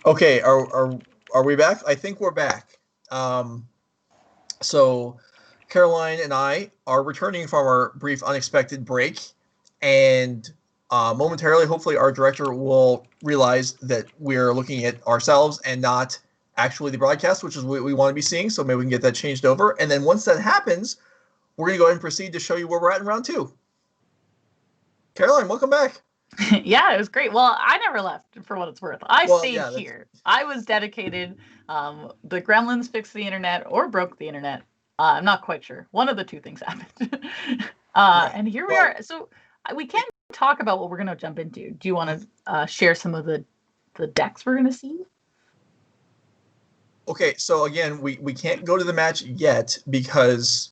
Okay, are we back? I think we're back. Um, so Caroline and I are returning from our brief unexpected break, and momentarily, hopefully, our director will realize that we're looking at ourselves and not actually the broadcast, which is what we want to be seeing. So maybe we can get that changed over, and then once that happens, we're going to go ahead and proceed to show you where we're at in round two. Caroline, welcome back. Yeah, it was great. Well, I never left for what it's worth. I stayed here. I was dedicated. The gremlins fixed the internet or broke the internet. I'm not quite sure. One of the two things happened. Right. And here we are. So we can talk about what we're going to jump into. Do you want to share some of the decks we're going to see? Okay, so again, we can't go to the match yet because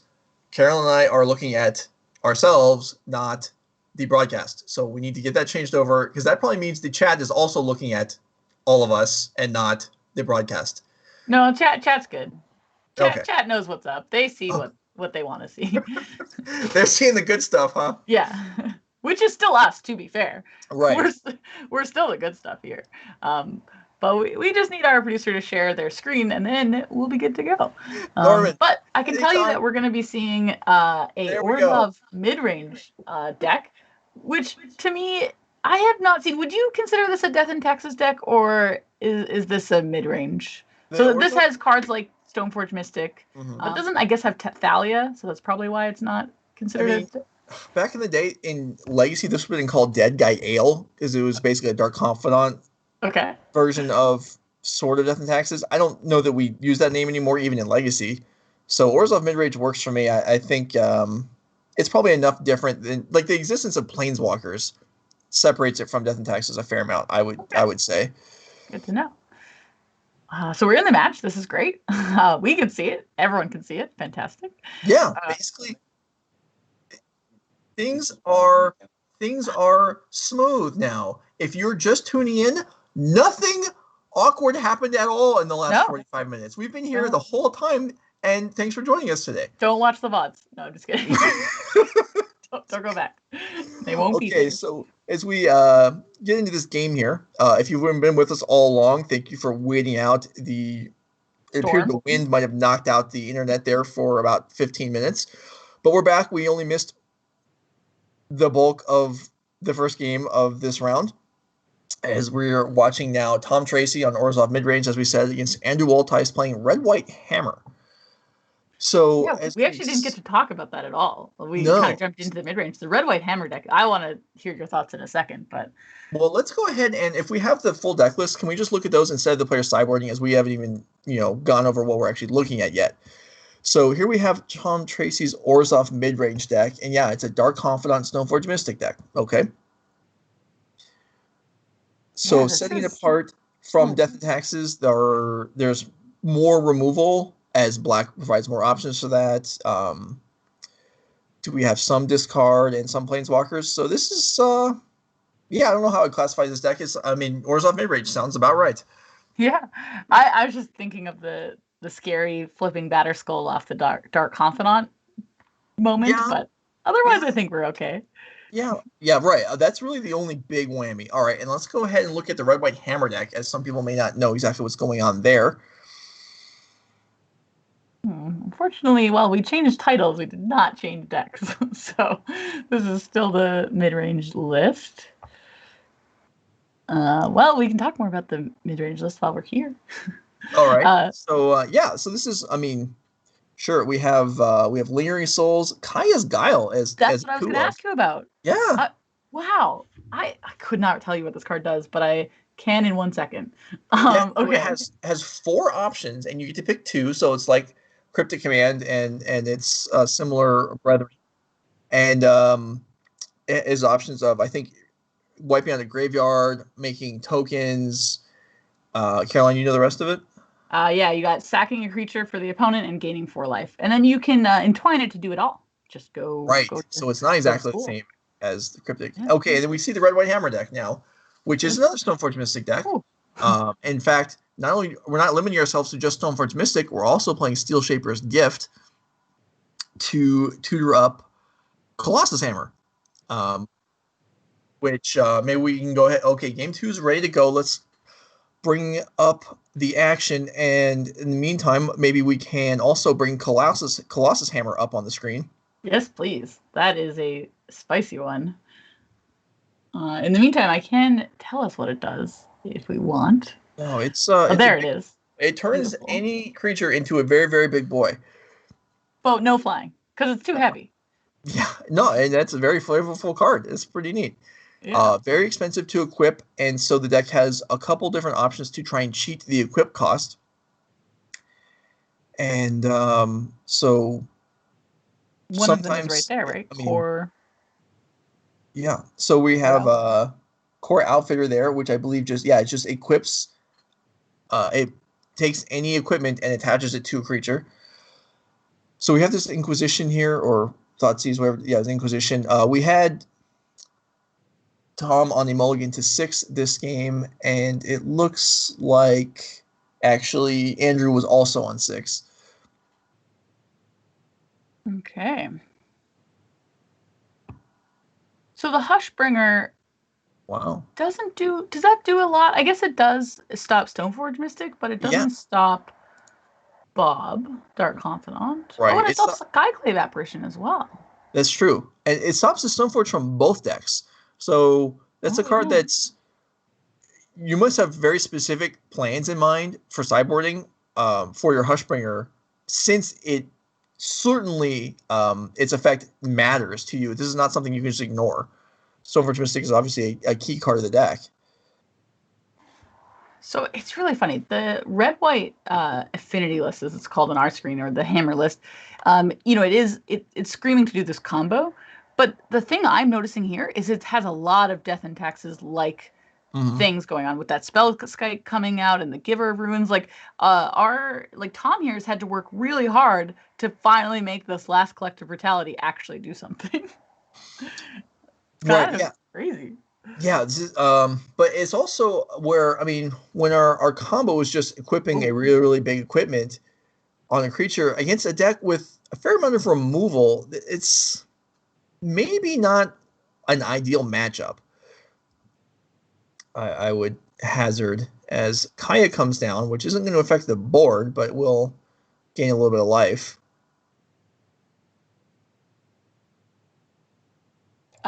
Carolyn and I are looking at ourselves, not the broadcast. So we need to get that changed over because that probably means the chat is also looking at all of us and not the broadcast. No, chat's good. Chat knows what's up. They see what they want to see. They're seeing the good stuff, huh? Yeah. Which is still us, to be fair. Right. We're still the good stuff here. But we just need our producer to share their screen, and then we'll be good to go. Norman, but I can tell you that we're going to be seeing a Orzhov Midrange deck, which to me, I have not seen. Would you consider this a Death in Texas deck, or is this a Midrange? So this has cards like Stoneforge Mystic. Mm-hmm. It doesn't, I guess, have Thalia, so that's probably why it's not considered back in the day in Legacy, this would have been called Dead Guy Ale because it was basically a Dark Confidant version of sort of Death and Taxes. I don't know that we use that name anymore, even in Legacy. So Orzhov Midrange works for me. I think it's probably enough different than like the existence of Planeswalkers separates it from Death and Taxes a fair amount. I would say. Good to know. So we're in the match. This is great. We can see it. Everyone can see it. Fantastic. Yeah, basically. Things are smooth now. If you're just tuning in, nothing awkward happened at all in the last 45 minutes. We've been here the whole time, and thanks for joining us today. Don't watch the VODs. No, I'm just kidding. don't go back. They won't be there. Okay, so as we get into this game here, if you've been with us all along, thank you for waiting out. It appeared the wind might have knocked out the internet there for about 15 minutes. But we're back. We only missed the bulk of the first game of this round, as we're watching now Tom Tracey on Orzhov Midrange, as we said, against Andrew Wolthuis playing Red-White Hammer. So yeah, we actually didn't get to talk about that at all. We kind of jumped into the Midrange. The Red-White Hammer deck, I want to hear your thoughts in a second. But well, let's go ahead and if we have the full deck list, can we just look at those instead of the player sideboarding, as we haven't even gone over what we're actually looking at yet. So here we have Tom Tracey's Orzhov Midrange deck, and yeah, it's a Dark Confidant Stoneforge Mystic deck. Okay. So setting it apart from Death and Taxes, there's more removal as Black provides more options for that. Do we have some discard and some Planeswalkers? So this is, I don't know how I'd classify this deck. Orzhov Midrange sounds about right. Yeah, I was just thinking of the scary flipping batter skull off the dark confidant moment, but otherwise I think we're okay. Yeah, right. That's really the only big whammy. All right, and let's go ahead and look at the Red-White Hammer deck, as some people may not know exactly what's going on there. Unfortunately, while we changed titles, we did not change decks. So this is still the Midrange list. Well, we can talk more about the Midrange list while we're here. All right. So this is, sure, we have Lingering Souls, Kaya's Guile as that's what I was going to ask you about. Yeah. Wow. I could not tell you what this card does, but I can in 1 second. Okay. It has 4 options, and you get to pick 2, so it's like Cryptic Command, and it's similar brethren. And it has options of, I think, wiping out the graveyard, making tokens. Caroline, you know the rest of it? You got sacking a creature for the opponent and gaining 4 life. And then you can entwine it to do it all. Just go. Right. So it's not exactly the same as the Cryptic. Yeah. Okay, and then we see the Red-White Hammer deck now, which is another Stoneforge Mystic deck. In fact, not only we're not limiting ourselves to just Stoneforge Mystic, we're also playing Steel Shaper's Gift to tutor up Colossus Hammer. Which maybe we can go ahead. Okay, game 2 is ready to go. Let's bring up the action, and in the meantime, maybe we can also bring Colossus Hammer up on the screen. Yes, please. That is a spicy one. In the meantime, I can tell us what it does if we want. No, it's there it is. It turns Beautiful. Any creature into a very, very big boy. But no flying, because it's too heavy. Yeah, no, and that's a very flavorful card. It's pretty neat. Yeah. Very expensive to equip, and so the deck has a couple different options to try and cheat the equip cost. And so one of them is right there, right? Core. Yeah. So we have Core Outfitter there, which I believe it just equips. It takes any equipment and attaches it to a creature. So we have this Inquisition here, or Thoughtseize, whatever. Yeah, it's Inquisition. We had Tom on the mulligan to 6 this game, and it looks like actually Andrew was also on 6. Okay. So the Hushbringer does that do a lot? I guess it does stop Stoneforge Mystic, but it doesn't stop Bob, Dark Confidant. Right. Oh, and it stops Skyclave Apparition as well. That's true. And it stops the Stoneforge from both decks. So that's a card that's... You must have very specific plans in mind for sideboarding for your Hushbringer, since it certainly its effect matters to you. This is not something you can just ignore. Stoneforge Mystic is obviously a key card of the deck. So it's really funny. The red-white affinity list, as it's called on our screen, or the hammer list, it's screaming to do this combo. But the thing I'm noticing here is it has a lot of death and taxes things going on with that spell Skype coming out and the Giver of Runes. Tom here has had to work really hard to finally make this last Collective Brutality actually do something. It's crazy. Yeah, but it's also where, when our combo is just equipping a really, really big equipment on a creature against a deck with a fair amount of removal, it's maybe not an ideal matchup. I would hazard, as Kaya comes down, which isn't going to affect the board, but will gain a little bit of life.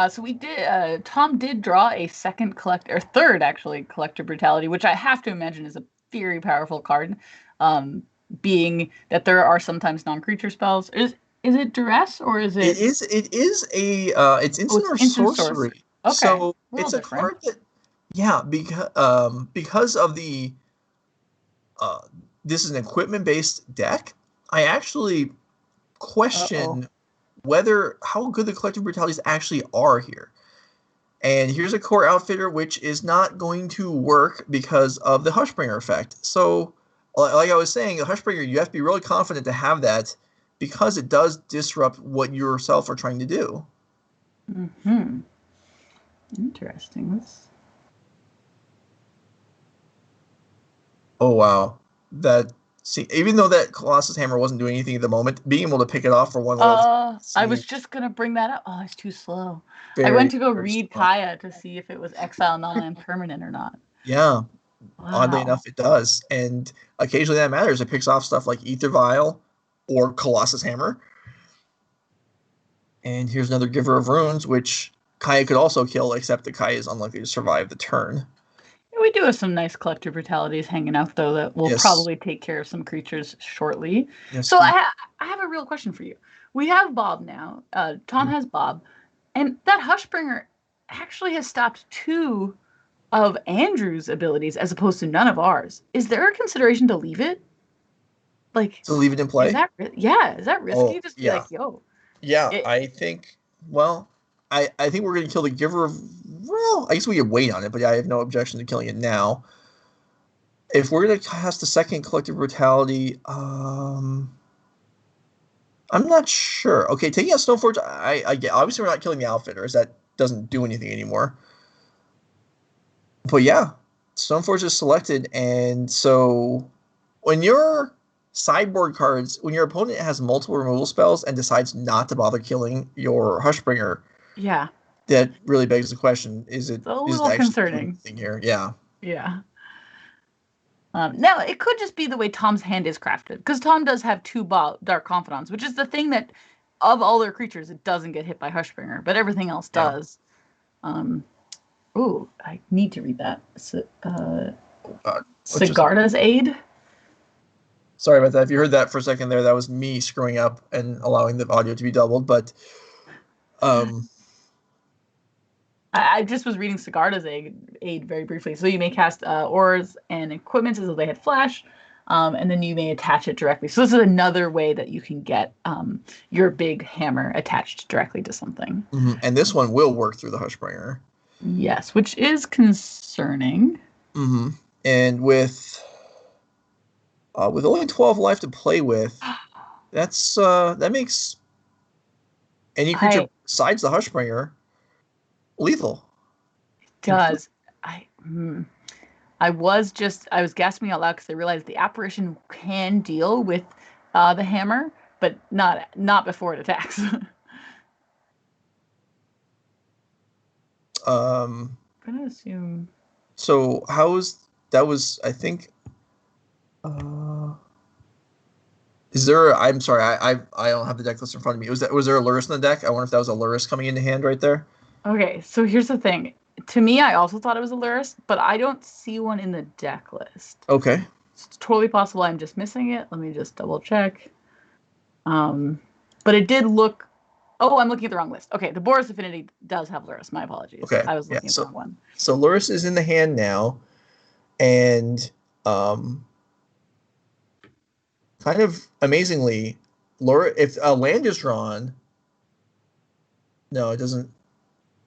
So we did. Tom did draw a third Collector Brutality, which I have to imagine is a very powerful card. Being that there are sometimes non-creature spells. Is it Duress, or is it? It is it's instant or sorcery. Okay. So it's a card that. Yeah, because of the this is an equipment-based deck, I actually question how good the Collective Brutalities actually are here. And here's a Core Outfitter, which is not going to work because of the Hushbringer effect. So, like I was saying, a Hushbringer, you have to be really confident to have that, because it does disrupt what you yourself are trying to do. Mm-hmm. Interesting. Oh, wow. Even though that Colossus Hammer wasn't doing anything at the moment, being able to pick it off for one level. I was just going to bring that up. Oh, it's too slow. I went to go read Kaya to see if it was exile non-land permanent or not. Yeah. Wow. Oddly enough, it does. And occasionally that matters. It picks off stuff like Ether Vial or Colossus Hammer. And here's another Giver of Runes, which Kaya could also kill, except that Kaya is unlikely to survive the turn. We do have some nice Collector Brutalities hanging out, though, that will probably take care of some creatures shortly. Yes, so I have a real question for you. We have Bob now. Tom has Bob. And that Hushbringer actually has stopped 2 of Andrew's abilities as opposed to none of ours. Is there a consideration to leave it? To leave it in play? Is that risky? Just be like, yo. Yeah, I think, I think we're going to kill the Giver of... Well, I guess we could wait on it, but I have no objection to killing it now. If we're going to cast a second Collective Brutality, I'm not sure. Okay, taking out Stoneforge, I get. Obviously, we're not killing the Outfitters. That doesn't do anything anymore. But yeah, Stoneforge is selected, and so when your sideboard cards, when your opponent has multiple removal spells and decides not to bother killing your Hushbringer, that really begs the question: is it a little concerning thing here? Yeah. Yeah. Now, it could just be the way Tom's hand is crafted, because Tom does have 2 Dark Confidants, which is the thing that, of all their creatures, it doesn't get hit by Hushbringer, but everything else does. Ooh, I need to read that. Sigarda's Aid? Sorry about that. If you heard that for a second there, that was me screwing up and allowing the audio to be doubled, but... I just was reading Sigarda's aid very briefly. So you may cast ores and equipment as though they had flash, and then you may attach it directly. So this is another way that you can get your big hammer attached directly to something. Mm-hmm. And this one will work through the Hushbringer. Yes, which is concerning. Mm-hmm. And with only 12 life to play with, that makes any creature besides the Hushbringer lethal. It does. I was gasping out loud because I realized the apparition can deal with the hammer, but not before it attacks. I'm gonna assume. So that was I think. Is there? I'm sorry, I don't have the deck list in front of me. Was there a Lurrus in the deck? I wonder if that was a Lurrus coming into hand right there. Okay, so here's the thing. To me, I also thought it was a Lurrus, but I don't see one in the deck list. Okay. It's totally possible I'm just missing it. Let me just double check. But it did look... Oh, I'm looking at the wrong list. Okay, the Boros Affinity does have Lurrus. My apologies. Okay. I was looking at the wrong one. So Lurrus is in the hand now, and kind of amazingly, if a land is drawn... No, it doesn't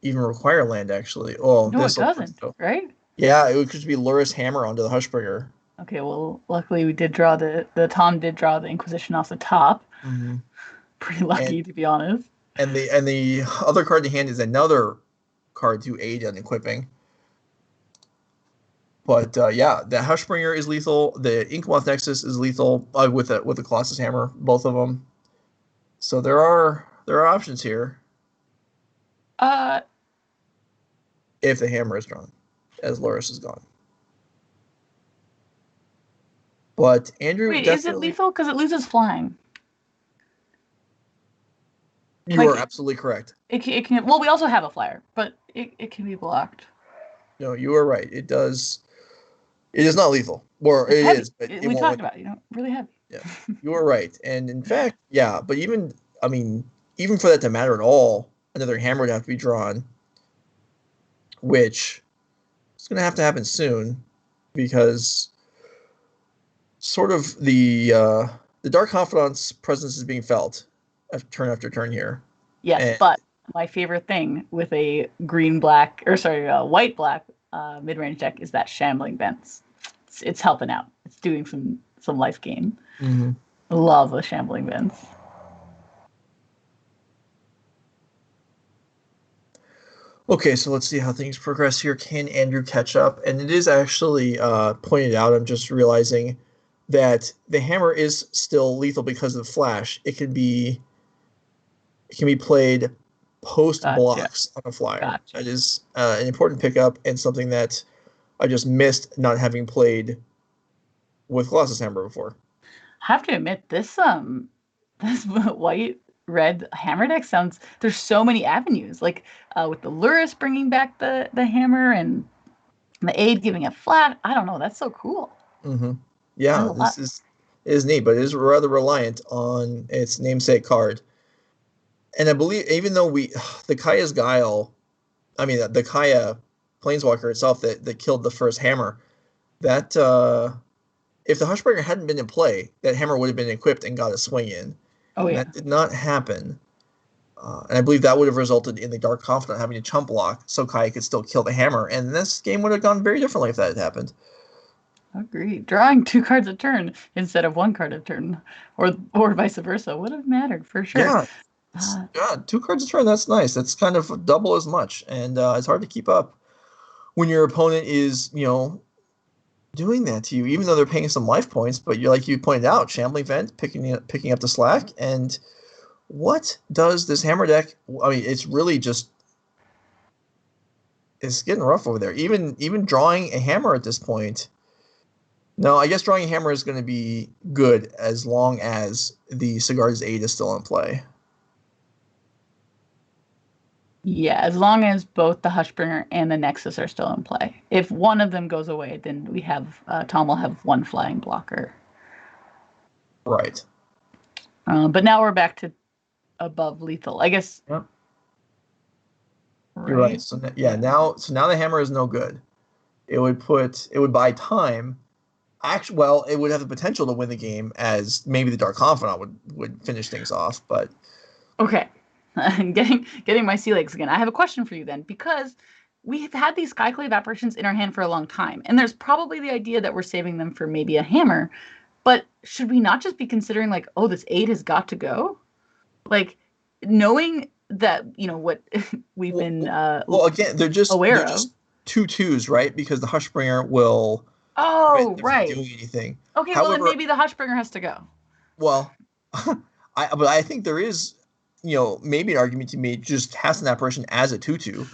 even require land, actually. Oh, no, it doesn't, right? Yeah, it would just be Lurrus Hammer onto the Hushbringer. Okay, well, luckily we did draw the Tom did draw the Inquisition off the top. Mm-hmm. Pretty lucky, to be honest. And the other card in hand is another card to aid on equipping. But yeah, the Hushbringer is lethal. The Inkmoth Nexus is lethal with the Colossus Hammer, both of them. So there are options here. If the hammer is drawn, as Lurrus is gone. But Andrew, wait, is it lethal because it loses flying? You are absolutely correct. It can. Well, we also have a flyer, but it can be blocked. No, you are right. It does. It is not lethal, or it's it heavy. is. But we talked about really heavy. Yeah, you are right. And in fact, yeah. But even for that to matter at all, another hammer would have to be drawn, which is going to happen soon, because sort of the Dark Confidant's presence is being felt turn after turn here. Yes, but my favorite thing with a white-black mid-range deck is that Shambling Vents. It's helping out. It's doing some life gain. Mm-hmm. I love the Shambling Vents. Okay, so let's see how things progress here. Can Andrew catch up? And it is actually pointed out, I'm just realizing, that the hammer is still lethal because of the flash. It can be played post blocks on a flyer. Gotcha. That is an important pickup, and something that I just missed not having played with Colossus Hammer before. I have to admit, this white red hammer deck sounds, there's so many avenues, like with the Lurrus bringing back the hammer and the aid giving a flat. I don't know, that's so cool. Mm-hmm. Yeah, this is neat, but it is rather reliant on its namesake card. And I believe, even though the Kaya's Guile, the Kaya Planeswalker itself that killed the first hammer, that if the Hushbringer hadn't been in play, that hammer would have been equipped and got a swing in. Oh, yeah. That did not happen. And I believe that would have resulted in the Dark Confidant having a chump block so Kaya could still kill the hammer. And this game would have gone very differently if that had happened. Agreed. Drawing 2 cards a turn instead of 1 card a turn, or vice versa, would have mattered for sure. Yeah. Yeah, 2 cards a turn, that's nice. That's kind of double as much. And it's hard to keep up when your opponent is, doing that to you, even though they're paying some life points. But like you pointed out, Shambling Vent picking up the slack. And what does this hammer deck? It's really just, it's getting rough over there. Even drawing a hammer at this point No, I guess Drawing Hammer is going to be good as long as the Sigarda's Aid is still in play. Yeah, as long as both the Hushbringer and the Nexus are still in play. If one of them goes away, then we have Tom will have one flying blocker. Right. But now we're back to above lethal, I guess. Yep. Right? You're right. So now the hammer is no good. It would buy time. Actually, well, it would have the potential to win the game, as maybe the Dark Confidant would finish things off. But okay, getting my sea legs again. I have a question for you then, because we have had these Skyclave apparitions in our hand for a long time, and there's probably the idea that we're saving them for maybe a hammer. But should we not just be considering like, oh, this aid has got to go? Like, knowing that, what we've been again, they're just 2/2s, right? Because the Hushbringer will right doing anything. Okay, however, well then maybe the Hushbringer has to go. Well, but I think there is, maybe an argument to be just casting that person as a 2/2.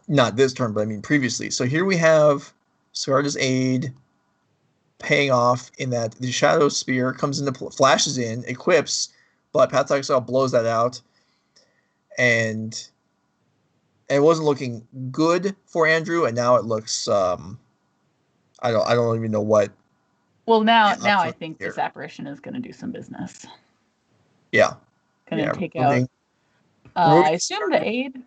Not this turn, but I mean previously. So here we have Sigarda's Aid paying off in that the Shadow Spear comes into flashes in, equips, but Path to Exile blows that out, and it wasn't looking good for Andrew, and now it looks I don't even know what. Well, now I think this apparition is going to do some business. Yeah. Going to take out. I assume the aid.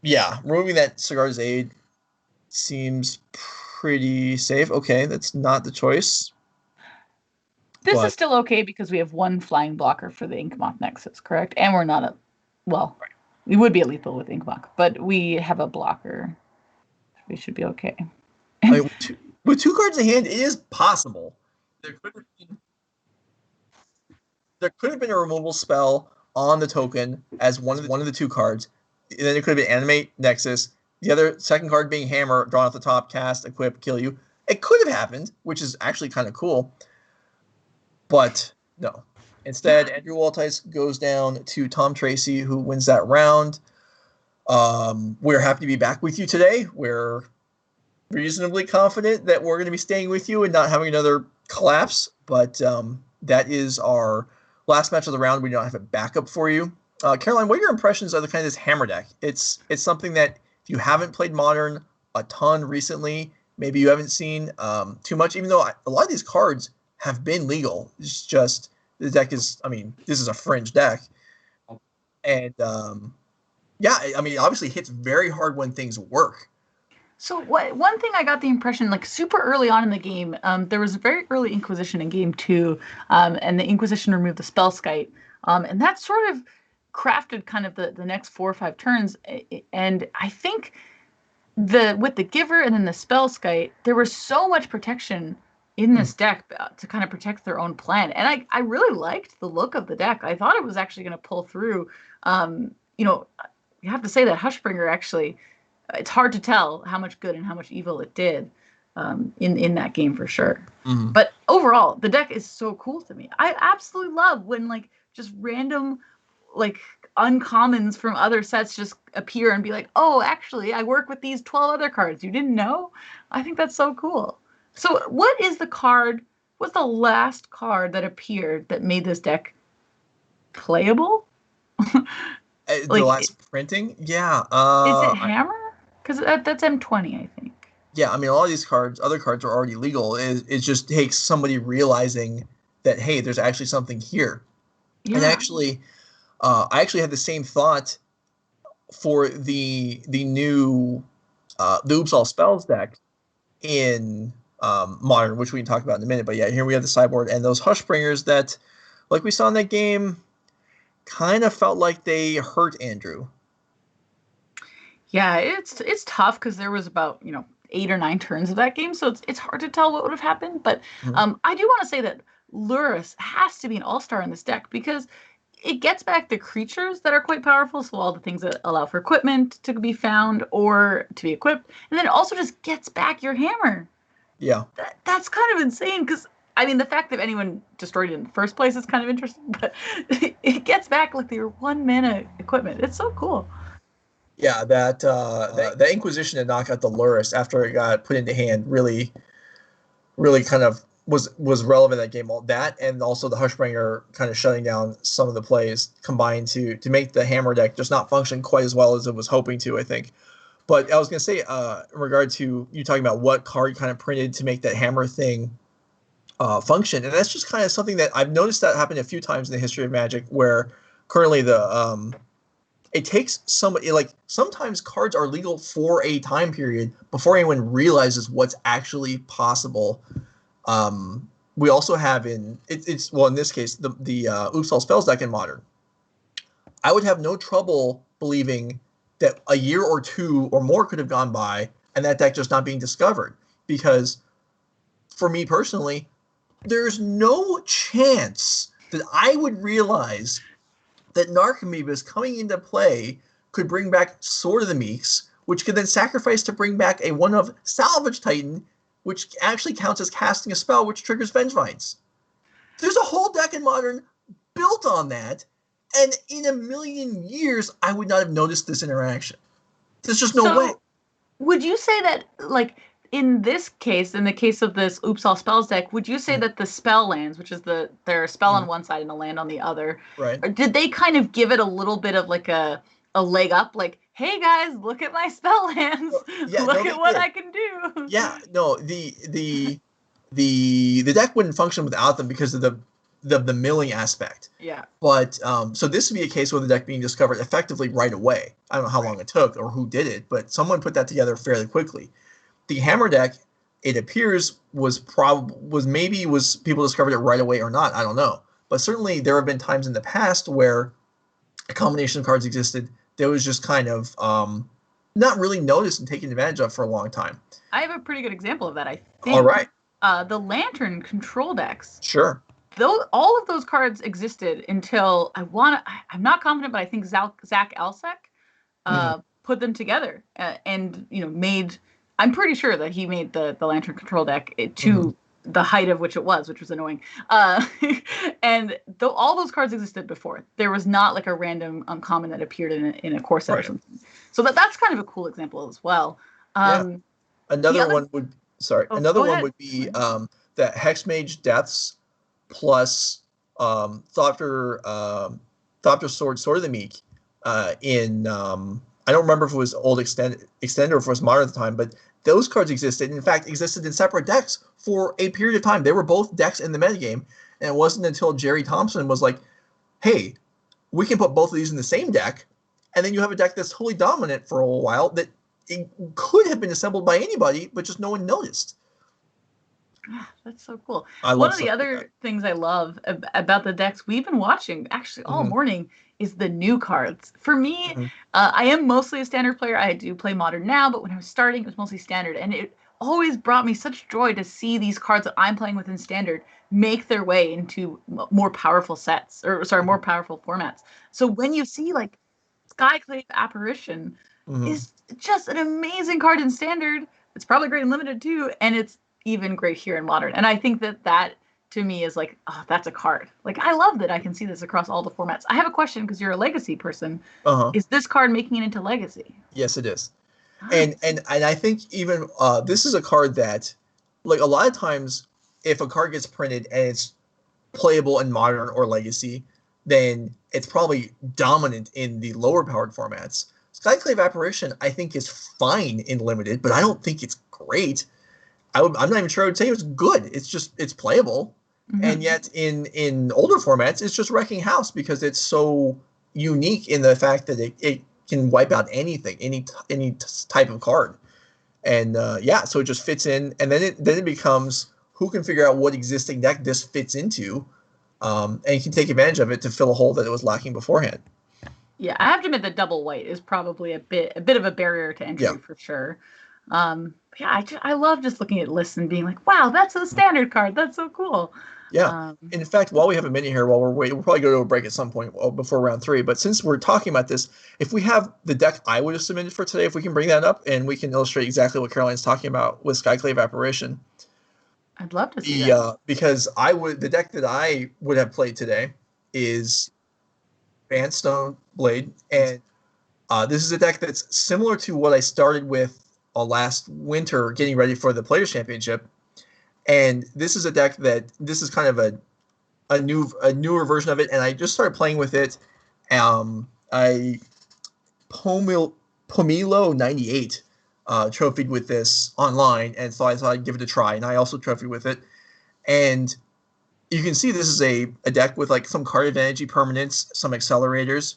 Yeah, removing that Sigarda's Aid seems pretty safe. Okay, that's not the choice. This is still okay because we have one flying blocker for the Inkmoth Nexus, correct? And we're not we would be a lethal with Inkmoth, but we have a blocker. We should be okay. I mean, with two cards in hand, it is possible. There could have been a removal spell on the token as one of the two cards. And then it could have been Animate Nexus. The other second card being Hammer, drawn off the top, cast, equip, kill you. It could have happened, which is actually kind of cool. But no. Instead, Andrew Wolthuis goes down to Tom Tracey, who wins that round. We're happy to be back with you today. We're reasonably confident that we're going to be staying with you and not having another collapse. But that is our last match of the round. We don't have a backup for you. Caroline, what are your impressions of the kind of this hammer deck? It's something that if you haven't played Modern a ton recently, maybe you haven't seen too much, even though a lot of these cards have been legal. It's just the deck is, this is a fringe deck. And obviously hits very hard when things work. So one thing I got the impression, like super early on in the game, there was a very early Inquisition in game 2, and the Inquisition removed the Spellskite, and that sort of crafted kind of the next 4 or 5 turns. And I think with the Giver and then the Spellskite, there was so much protection in this deck to kind of protect their own plan. And I really liked the look of the deck. I thought it was actually going to pull through. You have to say that Hushbringer actually, it's hard to tell how much good and how much evil it did in that game for sure. Mm-hmm. But overall, the deck is so cool to me. I absolutely love when just random uncommons from other sets just appear and be like, oh, actually, I work with these 12 other cards. You didn't know? I think that's so cool. So what's the last card that appeared that made this deck playable? The last printing? Yeah. Is it Hammer? Because that's M20, I think. Yeah, all of these other cards are already legal. It just takes somebody realizing that, hey, there's actually something here. Yeah. And actually, I actually had the same thought for the new the Oops All Spells deck in Modern, which we can talk about in a minute. But yeah, here we have the sideboard and those Hushbringers that, like we saw in that game, kind of felt like they hurt Andrew. Yeah, it's tough because there was about 8 or 9 turns of that game, so it's hard to tell what would have happened. But I do want to say that Luris has to be an all-star in this deck because it gets back the creatures that are quite powerful, so all the things that allow for equipment to be found or to be equipped, and then it also just gets back your hammer. Yeah. That's kind of insane because, the fact that anyone destroyed it in the first place is kind of interesting, but it gets back your 1 mana equipment. It's so cool. Yeah, the Inquisition to knock out the Lurrus after it got put into hand really kind of was relevant in that game. All that, and also the Hushbringer kind of shutting down some of the plays combined to make the Hammer deck just not function quite as well as it was hoping to, I think. But I was going to say, in regard to you talking about what card kind of printed to make that Hammer thing function, and that's just kind of something that I've noticed that happened a few times in the history of Magic, where currently it takes somebody, like, sometimes cards are legal for a time period before anyone realizes what's actually possible. We also have in this case the Oops All Spells deck in Modern. I would have no trouble believing that a year or two or more could have gone by and that deck just not being discovered, because for me personally, there's no chance that I would realize that Narcomoebas coming into play could bring back Sword of the Meeks, which could then sacrifice to bring back a one of Salvage Titan, which actually counts as casting a spell, which triggers Vengevines. There's a whole deck in Modern built on that, and in a million years, I would not have noticed this interaction. There's just no way. Would you say that, like, in this case, in the case of this Oops All Spells deck, would you say that the spell lands, which is their spell on one side and a land on the other, right? Did they kind of give it a little bit of like a leg up, like, hey guys, look at my spell lands, look at what I can do? Yeah, no, the deck wouldn't function without them because of the milling aspect. Yeah. But so this would be a case where the deck being discovered effectively right away. I don't know how long it took or who did it, but someone put that together fairly quickly. The Hammer deck, it appears, was people discovered it right away or not. I don't know. But certainly there have been times in the past where a combination of cards existed that was just kind of not really noticed and taken advantage of for a long time. I have a pretty good example of that, I think. All right. The Lantern control decks. Sure. All of those cards existed until I'm not confident, but I think Zach Alsek put them together and made. I'm pretty sure that he made the Lantern control deck to the height of which it was, which was annoying. And all those cards existed before. There was not like a random uncommon that appeared in a core set or something. So that's kind of a cool example as well. Another one would be the Hexmage Deaths plus Thopter Sword of the Meek in I don't remember if it was old extended or if it was modern at the time, but those cards existed. In fact, existed in separate decks for a period of time. They were both decks in the metagame, and it wasn't until Jerry Thompson was like, hey, we can put both of these in the same deck, and then you have a deck that's totally dominant for a while that it could have been assembled by anybody, but just no one noticed. That's so cool. One of the other things I love about the decks we've been watching actually all morning is the new cards. For me, I am mostly a standard player. I do play Modern now, but when I was starting, it was mostly standard. And it always brought me such joy to see these cards that I'm playing with in standard make their way into more powerful sets, more powerful formats. So when you see like Skyclave Apparition is just an amazing card in standard. It's probably great in limited too, and it's even great here in Modern. And I think that to me is like, oh, that's a card. Like, I love that I can see this across all the formats. I have a question because you're a Legacy person. Is this card making it into Legacy? Yes, it is. Nice. And I think even this is a card that, like, a lot of times if a card gets printed and it's playable in Modern or Legacy, then it's probably dominant in the lower powered formats. Skyclave Apparition, I think, is fine in limited, but I don't think it's great. I'm not even sure I would say it's good. It's playable. And yet in older formats, it's just wrecking house because it's so unique in the fact that it can wipe out anything, any type of card. And so it just fits in. And then it becomes who can figure out what existing deck this fits into, and you can take advantage of it to fill a hole that it was lacking beforehand. Yeah, I have to admit that double white is probably a bit of a barrier to entry for sure. I love just looking at lists and being like, wow, that's a standard card. That's so cool. Yeah. In fact, while we have a minute here, while we're waiting, we'll probably go to a break at some point before round 3. But since we're talking about this, if we have the deck I would have submitted for today, if we can bring that up and we can illustrate exactly what Carolyn's talking about with Skyclave Apparition. I'd love to see that. Because the deck that I would have played today is Bandstone Blade, and This is a deck that's similar to what I started with last winter, getting ready for the Players Championship. And this is a deck this is kind of a newer version of it, and I just started playing with it. I Pomelo 98 trophied with this online, and so I thought I'd give it a try. And I also trophied with it, and you can see this is a deck with like some card advantage permanents, some accelerators,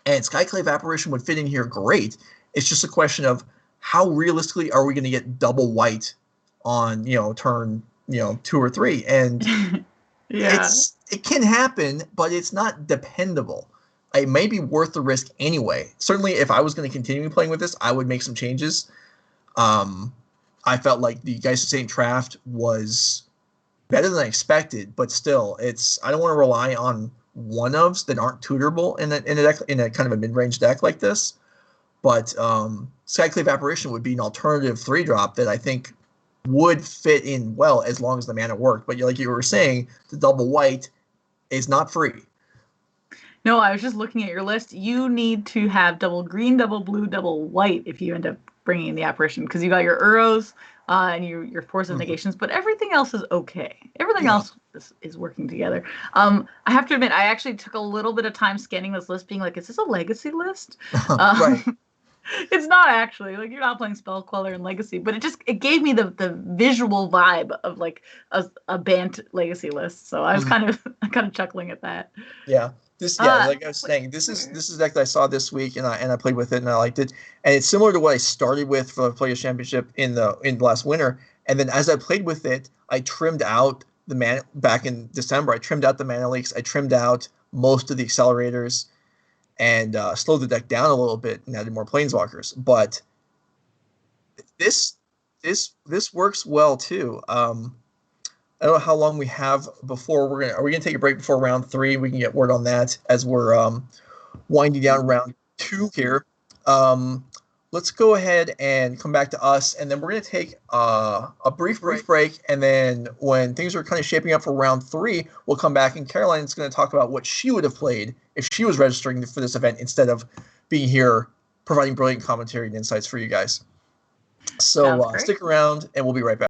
and Skyclave Apparition would fit in here great. It's just a question of how realistically are we going to get double white on turn 2 or 3, and yeah, it can happen, but it's not dependable. It may be worth the risk anyway. Certainly, if I was going to continue playing with this, I would make some changes. I felt like the Geist of St. Traft was better than I expected, but still, I don't want to rely on one-ofs that aren't tutorable in a kind of a mid-range deck like this. But Skyclave Apparition would be an alternative 3-drop that I think would fit in well as long as the mana worked. But like you were saying, the double white is not free. No, I was just looking at your list. You need to have double green, double blue, double white if you end up bringing in the Apparition, because you got your Uros and your Force of Negations, but everything else is okay. Everything else is working together. I have to admit, I actually took a little bit of time scanning this list, being like, is this a Legacy list? Right. It's not actually. Like, you're not playing Spellqueller and Legacy, but it gave me the visual vibe of like a Bant Legacy list. So I was kind of chuckling at that. Yeah. Like I was saying, this is a deck that I saw this week, and I played with it and I liked it. And it's similar to what I started with for the Players Championship in last winter. And then as I played with it, I trimmed out the mana back in December. I trimmed out the mana leaks. I trimmed out most of the accelerators, and slowed the deck down a little bit and added more planeswalkers. But this works well too. I don't know how long we have before are we gonna take a break before round 3? We can get word on that as we're winding down round 2 here. Let's go ahead and come back to us, and then we're gonna take a brief break, and then when things are kind of shaping up for round 3, we'll come back, and Carolyn's gonna talk about what she would have played if she was registering for this event instead of being here providing brilliant commentary and insights for you guys. So stick around, and we'll be right back.